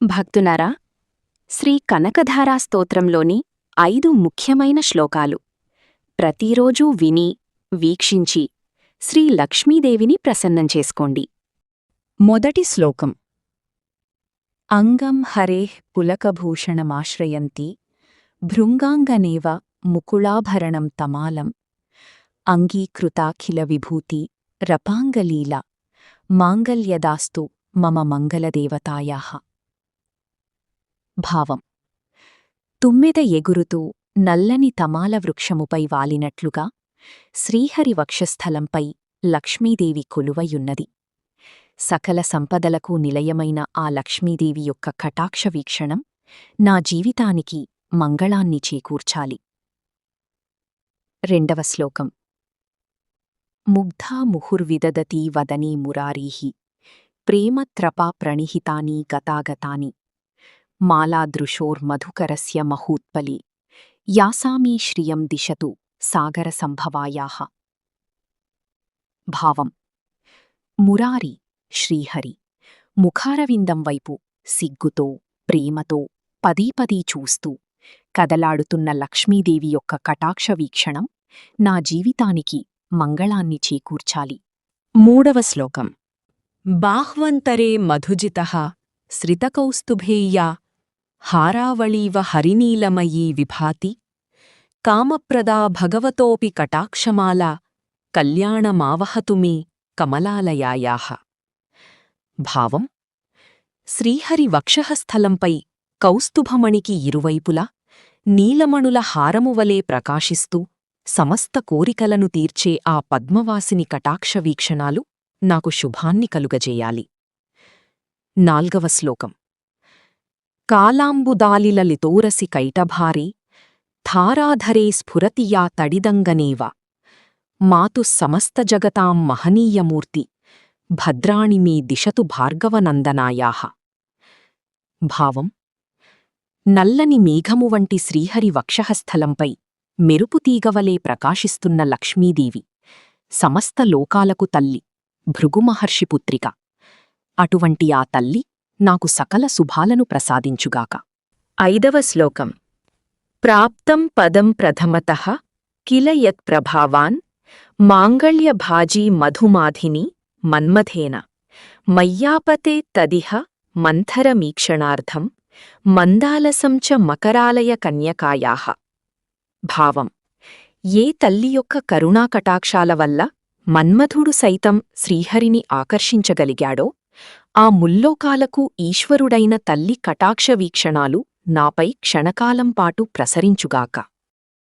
భక్తులారా, శ్రీ కనకధారా స్తోత్రంలోని 5 ముఖ్యమైన శ్లోకాలు ప్రతిరోజూ విని, వీక్షించి శ్రీ లక్ష్మీదేవిని ప్రసన్నం చేసుకోండి. మొదటి శ్లోకం. అంగం హరేః పులకభూషణమాశ్రయంతి భృంగాంగనేవ ముకుళాభరణం తమాలం అంగీకృతాఖిల విభూతి రపాంగలీల మాంగల్యదాస్తు మమ మంగళదేవతాయాః. భావం: తుమ్మెద ఎగురుతూ నల్లని తమాల వృక్షముపై వాలినట్లుగా శ్రీహరి వక్షస్థలంపై లక్ష్మీదేవి కొలువయున్నది. సకల సంపదలకు నిలయమైన ఆ లక్ష్మీదేవి యొక్క కటాక్ష వీక్షణం నా జీవితానికి మంగళాన్ని చేకూర్చాలి. రెండవ శ్లోకం. ముగ్ధా ముహుర్విదదతి వదనీ మురారీః ప్రేమత్రపా ప్రణిహితాని గతాగతాని మాలాదృశోర్మధుకరస్య మహూత్పలి యాసామీ శ్రియం దిశతు సాగరసంభవాయాః. భావం: మురారి శ్రీహరి ముఖారవిందం వైపు సిగ్గుతో, ప్రేమతో పదీపదీ చూస్తూ కదలాడుతున్న లక్ష్మీదేవి యొక్క కటాక్ష వీక్షణం నా జీవితానికి మంగళాన్ని చేకూర్చాలి. మూడవ శ్లోకం. బాహ్వంతరే మధుజితః శ్రితకౌస్తుభేయా హారావళీవ హరినీలమయీ విభాతి కామప్రదా భగవతోపి కటాక్షమాలా కళ్యాణమావహతు మే కమలాలయాయాః. భావం: శ్రీహరి వక్షస్థలంపై కౌస్తుభమణికి ఇరువైపులా నీలమణుల హారమువలే ప్రకాశిస్తూ సమస్త కోరికలను తీర్చే ఆ పద్మవాసిని కటాక్ష వీక్షణాలు నాకు శుభాన్ని కలుగజేయాలి. నాల్గవ శ్లోకం. కాలాంబుదాలిలలితోరసి కైటభారే ధారాధరే స్ఫురతి యా తడిదంగనేవ మాతు సమస్తజగతాం మహనీయమూర్తి భద్రాణి మే దిశతు భార్గవనందనాయాః. భావం: నల్లని మేఘము వంటి శ్రీహరి వక్షస్థలంపై మెరుపుతీగవలే ప్రకాశిస్తున్న లక్ష్మీదేవి సమస్త లోకాలకు తల్లి, భృగుమహర్షి పుత్రిక. అటువంటి ఆ తల్లి నాకు సకల శుభాలను ప్రసాదించుగాక. ఐదవ శ్లోకం. ప్రాప్తం పదం ప్రథమతః కిల యత్ప్రభావాన్ మాంగళ్యభాజీ మధుమాధిని మన్మథేన మయ్యాపతే తదిహ మంథరమీక్షణార్థం మందాలసం చ మకరాలయ కన్యకాయాః. భావం: ఏ తల్లి యొక్క కరుణాకటాక్షాల వల్ల మన్మథుడు సైతం శ్రీహరిని ఆకర్షించగలిగాడో ఆ ముల్లోకాలకు ఈశ్వరుడైన తల్లి కటాక్ష వీక్షణాలు నాపై క్షణకాలం పాటు ప్రసరించుగాక.